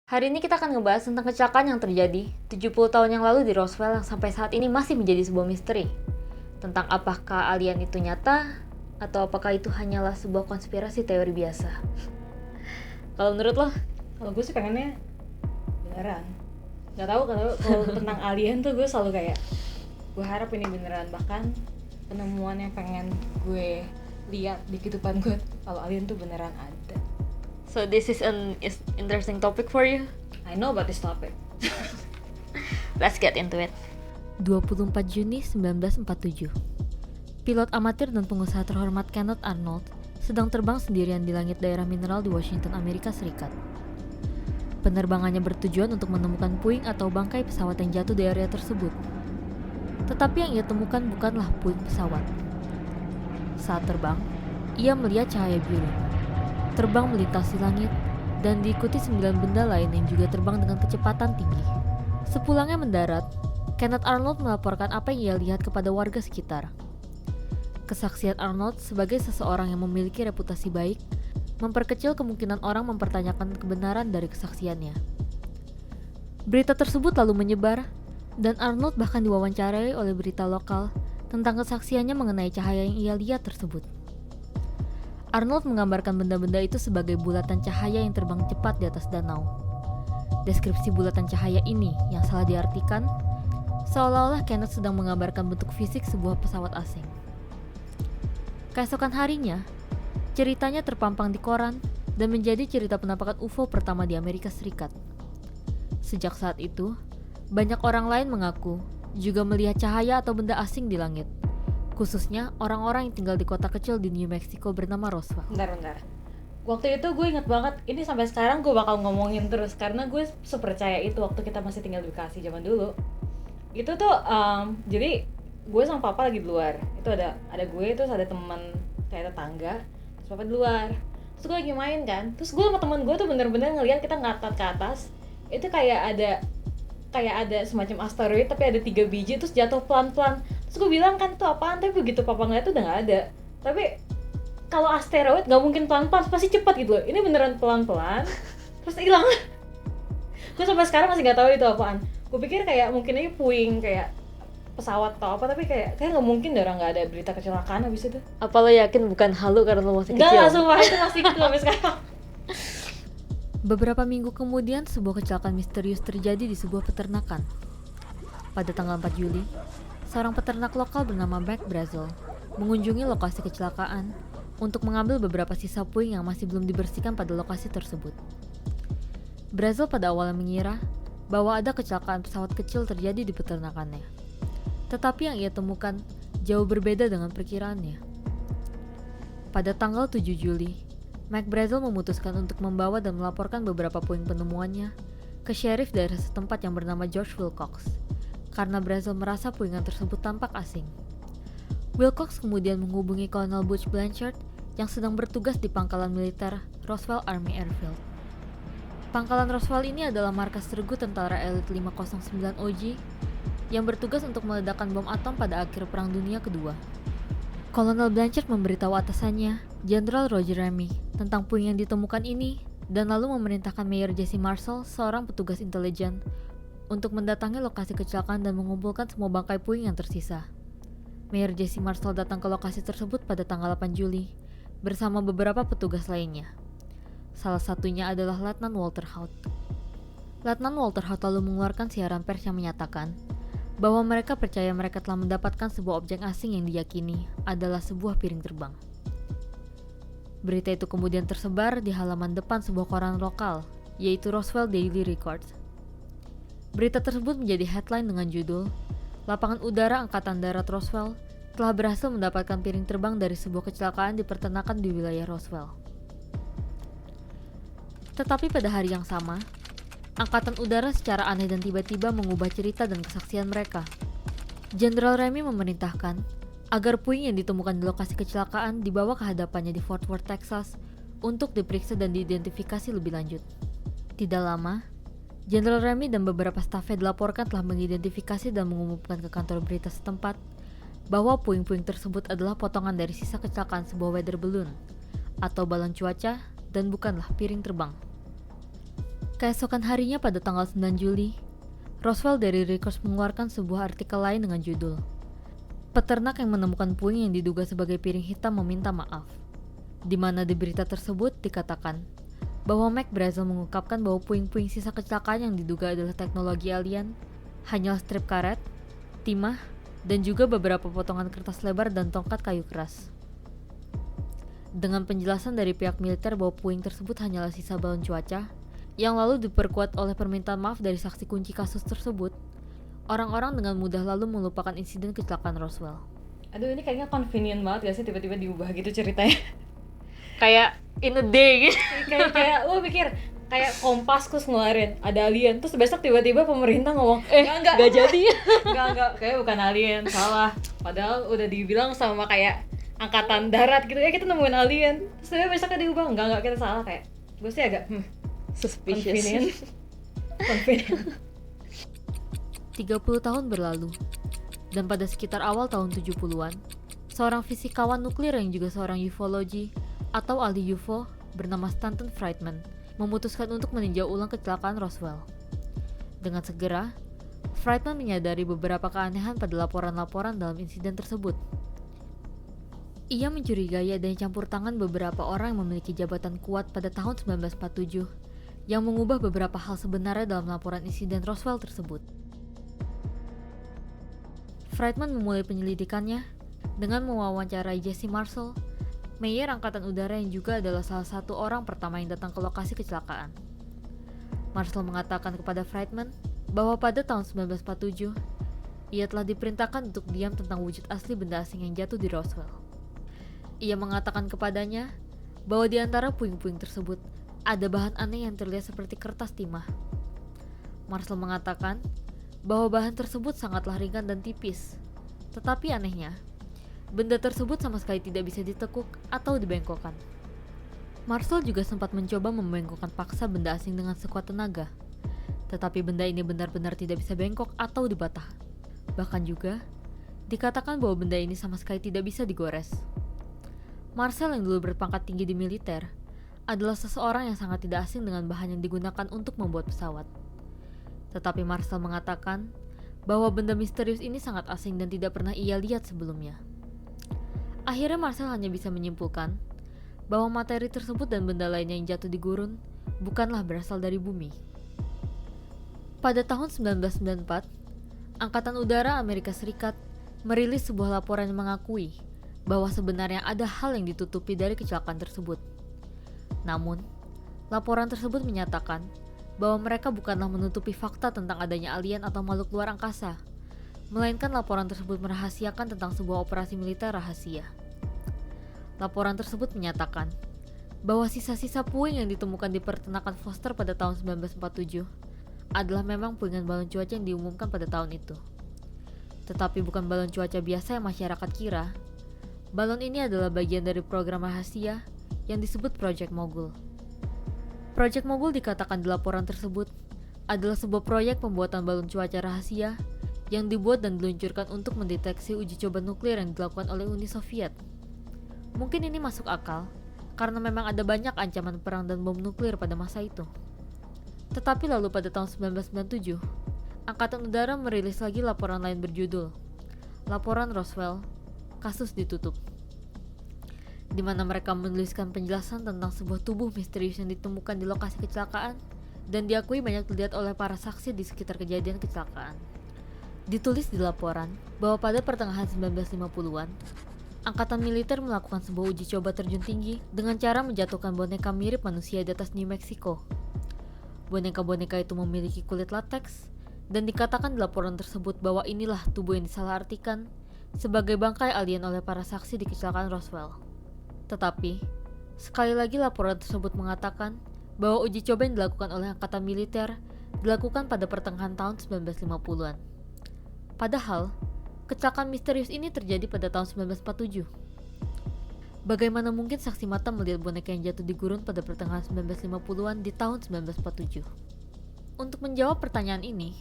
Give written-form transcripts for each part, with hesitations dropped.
Hari ini kita akan ngebahas tentang kecelakaan yang terjadi 70 tahun yang lalu di Roswell yang sampai saat ini masih menjadi sebuah misteri. Tentang apakah alien itu nyata, atau apakah itu hanyalah sebuah konspirasi teori biasa. Kalau menurut lo? Kalau gue sih pengennya beneran. Gak tau kalau tentang alien tuh gue selalu kayak gue harap ini beneran. Bahkan penemuan yang pengen gue lihat di kehidupan gue kalau alien tuh beneran ada. So this is an interesting topic for you? I know about this topic. Let's get into it. 24 Juni 1947. Pilot amatir dan pengusaha terhormat Kenneth Arnold sedang terbang sendirian di langit daerah mineral di Washington, Amerika Serikat. Penerbangannya bertujuan untuk menemukan puing atau bangkai pesawat yang jatuh di area tersebut. Tetapi yang ia temukan bukanlah puing pesawat. Saat terbang, ia melihat cahaya biru terbang melintasi langit dan diikuti 9 benda lain yang juga terbang dengan kecepatan tinggi. Sepulangnya mendarat, Kenneth Arnold melaporkan apa yang ia lihat kepada warga sekitar. Kesaksian Arnold sebagai seseorang yang memiliki reputasi baik memperkecil kemungkinan orang mempertanyakan kebenaran dari kesaksiannya. Berita tersebut lalu menyebar, dan Arnold bahkan diwawancarai oleh berita lokal tentang kesaksiannya mengenai cahaya yang ia lihat tersebut. Arnold menggambarkan benda-benda itu sebagai bulatan cahaya yang terbang cepat di atas danau. Deskripsi bulatan cahaya ini yang salah diartikan, seolah-olah Kenneth sedang menggambarkan bentuk fisik sebuah pesawat asing. Keesokan harinya, ceritanya terpampang di koran dan menjadi cerita penampakan UFO pertama di Amerika Serikat. Sejak saat itu, banyak orang lain mengaku juga melihat cahaya atau benda asing di langit. Khususnya orang-orang yang tinggal di kota kecil di New Mexico bernama Roswell. Bentar. Waktu itu gue inget banget, ini sampai sekarang gue bakal ngomongin terus karena gue sepercaya itu waktu kita masih tinggal di Bekasi zaman dulu. Itu tuh jadi gue sama papa lagi di luar. Itu ada gue, terus ada teman kayak tetangga, terus papa di luar. Terus gue lagi main kan. Terus gue sama teman gue tuh bener-bener ngeliat kita ngatat ke atas. Itu kayak ada semacam asteroid tapi ada 3 biji terus jatuh pelan-pelan. Terus gue bilang kan itu apaan, tapi begitu papa ngeliat tuh udah gak ada. Tapi kalau asteroid gak mungkin pelan-pelan, pasti cepat gitu loh. Ini beneran pelan-pelan terus hilang. Gue sampai sekarang masih gak tahu itu apaan. Gue pikir kayak mungkin aja puing kayak pesawat atau apa, tapi kayak gak mungkin deh orang gak ada berita kecelakaan abis itu. Apa lo yakin bukan halu karena lo masih kecil? Enggak, sumpah itu masih gitu sampai sekarang. Beberapa minggu kemudian, sebuah kecelakaan misterius terjadi di sebuah peternakan. Pada tanggal 4 Juli, seorang peternak lokal bernama Mac Brazel mengunjungi lokasi kecelakaan untuk mengambil beberapa sisa puing yang masih belum dibersihkan pada lokasi tersebut. Brazel pada awalnya mengira bahwa ada kecelakaan pesawat kecil terjadi di peternakannya. Tetapi yang ia temukan jauh berbeda dengan perkiraannya. Pada tanggal 7 Juli, Mac Brazel memutuskan untuk membawa dan melaporkan beberapa puing penemuannya ke sheriff daerah setempat yang bernama George Wilcox, karena Brazel merasa puingan tersebut tampak asing. Wilcox kemudian menghubungi Kolonel Butch Blanchard yang sedang bertugas di pangkalan militer Roswell Army Airfield. Pangkalan Roswell ini adalah markas sergu tentara elit 509 OG yang bertugas untuk meledakkan bom atom pada akhir Perang Dunia Kedua. Kolonel Blanchard memberitahu atasannya, Jenderal Roger Ramey, tentang puing yang ditemukan ini dan lalu memerintahkan Mayor Jesse Marshall, seorang petugas intelijen, untuk mendatangi lokasi kecelakaan dan mengumpulkan semua bangkai puing yang tersisa. Mayor Jesse Marshall datang ke lokasi tersebut pada tanggal 8 Juli bersama beberapa petugas lainnya. Salah satunya adalah Letnan Walter Haut. Letnan Walter Haut lalu mengeluarkan siaran pers yang menyatakan bahwa mereka percaya mereka telah mendapatkan sebuah objek asing yang diyakini adalah sebuah piring terbang. Berita itu kemudian tersebar di halaman depan sebuah koran lokal, yaitu Roswell Daily Record. Berita tersebut menjadi headline dengan judul, "Lapangan Udara Angkatan Darat Roswell telah berhasil mendapatkan piring terbang dari sebuah kecelakaan di peternakan di wilayah Roswell." Tetapi pada hari yang sama, Angkatan Udara secara aneh dan tiba-tiba mengubah cerita dan kesaksian mereka. Jenderal Ramey memerintahkan agar puing yang ditemukan di lokasi kecelakaan dibawa ke hadapannya di Fort Worth, Texas untuk diperiksa dan diidentifikasi lebih lanjut. Tidak lama, Jenderal Ramey dan beberapa stafnya dilaporkan telah mengidentifikasi dan mengumumkan ke kantor berita setempat bahwa puing-puing tersebut adalah potongan dari sisa kecelakaan sebuah weather balloon atau balon cuaca dan bukanlah piring terbang. Keesokan harinya pada tanggal 9 Juli, Roswell dari Records mengeluarkan sebuah artikel lain dengan judul "Peternak yang menemukan puing yang diduga sebagai piring hitam meminta maaf", di mana di berita tersebut dikatakan bahwa Mac Brazel mengungkapkan bahwa puing-puing sisa kecelakaan yang diduga adalah teknologi alien hanyalah strip karet, timah, dan juga beberapa potongan kertas lebar dan tongkat kayu keras. Dengan penjelasan dari pihak militer bahwa puing tersebut hanyalah sisa balon cuaca, yang lalu diperkuat oleh permintaan maaf dari saksi kunci kasus tersebut, orang-orang dengan mudah lalu melupakan insiden kecelakaan Roswell. Aduh, ini kayaknya convenient banget gak sih tiba-tiba diubah gitu ceritanya. Kayak in a day gitu. kayak lo pikir kayak Kompas terus ngeluarin ada alien, terus besok tiba-tiba pemerintah ngomong enggak jadi. enggak kayak bukan alien, salah. Padahal udah dibilang sama kayak angkatan darat gitu ya, kita nemuin alien, terus tiba besoknya diubah enggak kita salah. Kayak gue sih agak Suspicious. Convenient. 30 tahun berlalu, dan pada sekitar awal tahun 70-an, seorang fisikawan nuklir yang juga seorang ufologi atau ahli UFO bernama Stanton Friedman memutuskan untuk meninjau ulang kecelakaan Roswell. Dengan segera, Friedman menyadari beberapa keanehan pada laporan-laporan dalam insiden tersebut. Ia mencurigai adanya campur tangan beberapa orang yang memiliki jabatan kuat pada tahun 1947 yang mengubah beberapa hal sebenarnya dalam laporan insiden Roswell tersebut. Friedman memulai penyelidikannya dengan mewawancarai Jesse Marshall, mayor Angkatan Udara yang juga adalah salah satu orang pertama yang datang ke lokasi kecelakaan. Marshall mengatakan kepada Friedman bahwa pada tahun 1947, ia telah diperintahkan untuk diam tentang wujud asli benda asing yang jatuh di Roswell. Ia mengatakan kepadanya bahwa di antara puing-puing tersebut ada bahan aneh yang terlihat seperti kertas timah. Marshall mengatakan bahwa bahan tersebut sangatlah ringan dan tipis. Tetapi anehnya, benda tersebut sama sekali tidak bisa ditekuk atau dibengkokkan. Marshall juga sempat mencoba membengkokkan paksa benda asing dengan sekuat tenaga. Tetapi benda ini benar-benar tidak bisa bengkok atau dibatah. Bahkan juga, dikatakan bahwa benda ini sama sekali tidak bisa digores. Marshall yang dulu berpangkat tinggi di militer, adalah seseorang yang sangat tidak asing dengan bahan yang digunakan untuk membuat pesawat. Tetapi Marshall mengatakan bahwa benda misterius ini sangat asing dan tidak pernah ia lihat sebelumnya. Akhirnya Marshall hanya bisa menyimpulkan bahwa materi tersebut dan benda lainnya yang jatuh di gurun bukanlah berasal dari bumi. Pada tahun 1994, Angkatan Udara Amerika Serikat merilis sebuah laporan yang mengakui bahwa sebenarnya ada hal yang ditutupi dari kecelakaan tersebut. Namun, laporan tersebut menyatakan bahwa mereka bukanlah menutupi fakta tentang adanya alien atau makhluk luar angkasa, melainkan laporan tersebut merahasiakan tentang sebuah operasi militer rahasia. Laporan tersebut menyatakan bahwa sisa-sisa puing yang ditemukan di peternakan Foster pada tahun 1947 adalah memang puingan balon cuaca yang diumumkan pada tahun itu. Tetapi bukan balon cuaca biasa yang masyarakat kira. Balon ini adalah bagian dari program rahasia yang disebut Project Mogul. Project Mogul dikatakan di laporan tersebut adalah sebuah proyek pembuatan balon cuaca rahasia yang dibuat dan diluncurkan untuk mendeteksi uji coba nuklir yang dilakukan oleh Uni Soviet. Mungkin ini masuk akal karena memang ada banyak ancaman perang dan bom nuklir pada masa itu. Tetapi lalu pada tahun 1997, Angkatan Udara merilis lagi laporan lain berjudul Laporan Roswell, Kasus Ditutup, di mana mereka menuliskan penjelasan tentang sebuah tubuh misterius yang ditemukan di lokasi kecelakaan dan diakui banyak dilihat oleh para saksi di sekitar kejadian kecelakaan. Ditulis di laporan bahwa pada pertengahan 1950-an, Angkatan Militer melakukan sebuah uji coba terjun tinggi dengan cara menjatuhkan boneka mirip manusia di atas New Mexico. Boneka-boneka itu memiliki kulit lateks, dan dikatakan di laporan tersebut bahwa inilah tubuh yang disalahartikan sebagai bangkai alien oleh para saksi di kecelakaan Roswell. Tetapi, sekali lagi laporan tersebut mengatakan bahwa uji coba yang dilakukan oleh Angkatan Militer dilakukan pada pertengahan tahun 1950-an. Padahal, kecelakaan misterius ini terjadi pada tahun 1947. Bagaimana mungkin saksi mata melihat boneka yang jatuh di gurun pada pertengahan 1950-an di tahun 1947? Untuk menjawab pertanyaan ini,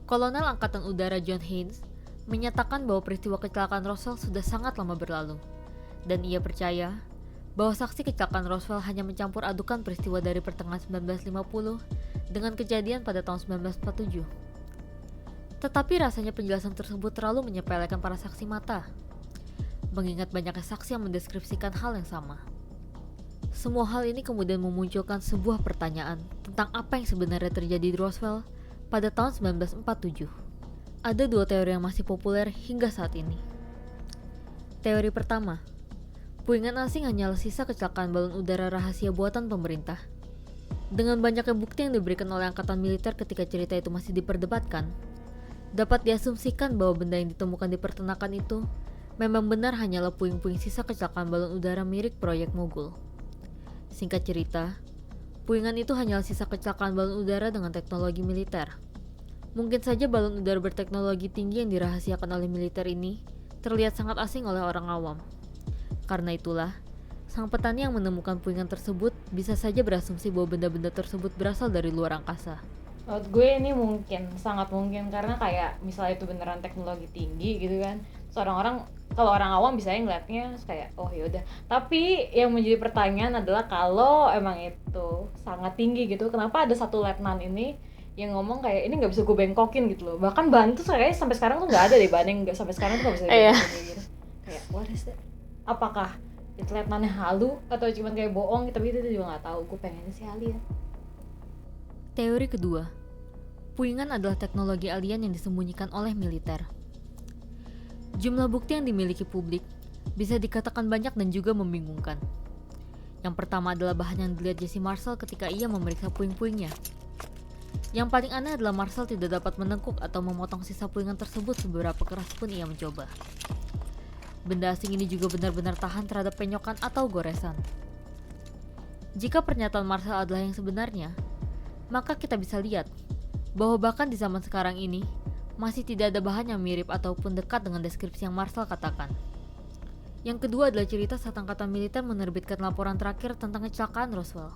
Kolonel Angkatan Udara John Haynes menyatakan bahwa peristiwa kecelakaan Roswell sudah sangat lama berlalu, dan ia percaya bahwa saksi kecelakaan Roswell hanya mencampur adukan peristiwa dari pertengahan 1950 dengan kejadian pada tahun 1947. Tetapi rasanya penjelasan tersebut terlalu menyepelekan para saksi mata, mengingat banyaknya saksi yang mendeskripsikan hal yang sama. Semua hal ini kemudian memunculkan sebuah pertanyaan tentang apa yang sebenarnya terjadi di Roswell pada tahun 1947. Ada dua teori yang masih populer hingga saat ini. Teori pertama, puingan asing hanyalah sisa kecelakaan balon udara rahasia buatan pemerintah. Dengan banyaknya bukti yang diberikan oleh angkatan militer ketika cerita itu masih diperdebatkan, dapat diasumsikan bahwa benda yang ditemukan di peternakan itu memang benar hanyalah puing-puing sisa kecelakaan balon udara mirip proyek Mogul. Singkat cerita, puingan itu hanyalah sisa kecelakaan balon udara dengan teknologi militer. Mungkin saja balon udara berteknologi tinggi yang dirahasiakan oleh militer ini terlihat sangat asing oleh orang awam. Karena itulah, sang petani yang menemukan puingan tersebut bisa saja berasumsi bahwa benda-benda tersebut berasal dari luar angkasa. Menurut gue ini mungkin, sangat mungkin, karena kayak misalnya itu beneran teknologi tinggi gitu kan. Seorang orang, kalau orang awam bisa ngeliatnya kayak oh yaudah. Tapi yang menjadi pertanyaan adalah kalau emang itu sangat tinggi gitu, kenapa ada satu letnan ini yang ngomong kayak ini nggak bisa gue bengkokin gitu loh. Bahkan bahan tuh kayaknya sampai sekarang tuh nggak ada deh, bahan yang sampai sekarang tuh nggak bisa dibengkokin gitu. Kayak what is that? Apakah itu letnannya halu atau cuma kayak bohong? Tapi itu juga nggak tahu. Gue pengennya sih alien. Teori kedua, puingan adalah teknologi alien yang disembunyikan oleh militer. Jumlah bukti yang dimiliki publik bisa dikatakan banyak dan juga membingungkan. Yang pertama adalah bahan yang dilihat Jesse Marshall ketika ia memeriksa puing-puingnya. Yang paling aneh adalah Marshall tidak dapat menengkuk atau memotong sisa puingan tersebut seberapa keras pun ia mencoba. Benda asing ini juga benar-benar tahan terhadap penyokan atau goresan. Jika pernyataan Marshall adalah yang sebenarnya, maka kita bisa lihat bahwa bahkan di zaman sekarang ini masih tidak ada bahan yang mirip ataupun dekat dengan deskripsi yang Marshall katakan. Yang kedua adalah cerita saat angkatan militer menerbitkan laporan terakhir tentang kecelakaan Roswell.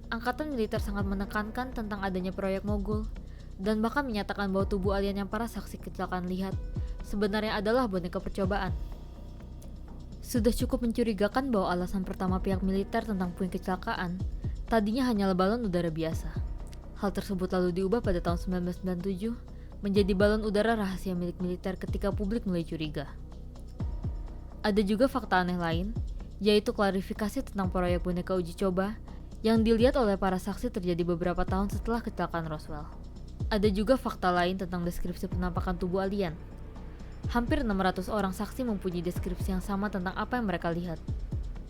Angkatan militer sangat menekankan tentang adanya proyek Mogul dan bahkan menyatakan bahwa tubuh alien yang para saksi kecelakaan lihat sebenarnya adalah boneka percobaan. Sudah cukup mencurigakan bahwa alasan pertama pihak militer tentang puing kecelakaan tadinya hanyalah balon udara biasa. Hal tersebut lalu diubah pada tahun 1997 menjadi balon udara rahasia milik militer ketika publik mulai curiga. Ada juga fakta aneh lain, yaitu klarifikasi tentang proyek boneka uji coba yang dilihat oleh para saksi terjadi beberapa tahun setelah kecelakaan Roswell. Ada juga fakta lain tentang deskripsi penampakan tubuh alien. Hampir 600 orang saksi mempunyai deskripsi yang sama tentang apa yang mereka lihat,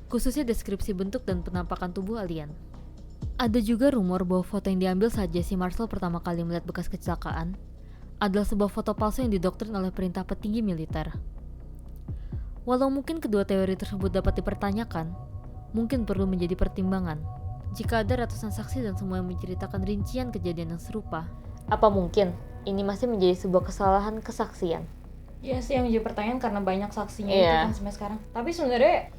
khususnya deskripsi bentuk dan penampakan tubuh alien. Ada juga rumor bahwa foto yang diambil saat Jesse Marshall pertama kali melihat bekas kecelakaan adalah sebuah foto palsu yang didoktrin oleh perintah petinggi militer. Walau mungkin kedua teori tersebut dapat dipertanyakan, mungkin perlu menjadi pertimbangan. Jika ada ratusan saksi dan semua yang menceritakan rincian kejadian yang serupa, apa mungkin ini masih menjadi sebuah kesalahan kesaksian? Iya sih, yang menjadi pertanyaan karena banyak saksinya itu kan sampai sekarang. Tapi sebenarnya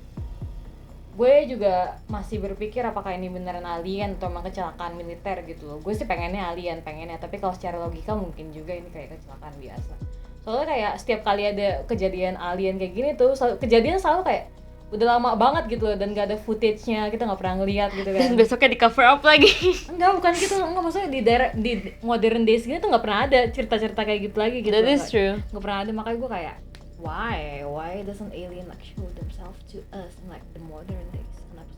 gue juga masih berpikir apakah ini beneran alien atau emang kecelakaan militer gitu loh. Gue sih pengennya alien, tapi kalau secara logika mungkin juga ini kayak kecelakaan biasa. Soalnya kayak setiap kali ada kejadian alien kayak gini tuh, kejadian selalu kayak udah lama banget gitu loh dan gak ada footage-nya, kita gak pernah ngeliat gitu kan. Dan besoknya di cover up lagi. Enggak, bukan gitu, enggak, maksudnya di modern days gini tuh gak pernah ada cerita-cerita kayak gitu lagi gitu. That is true. Gak pernah ada, makanya gue kayak why doesn't alien like show themselves to us in like the modern days? Kenapa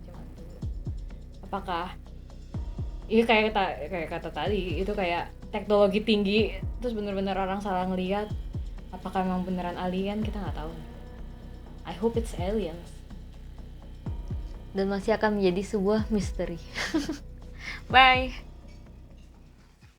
cuma dulu? Apakah iya kayak kata tadi itu kayak teknologi tinggi terus bener-bener orang salah ngeliat? Apakah emang beneran alien? Kita nggak tahu. I hope it's aliens. Dan masih akan menjadi sebuah misteri. Bye.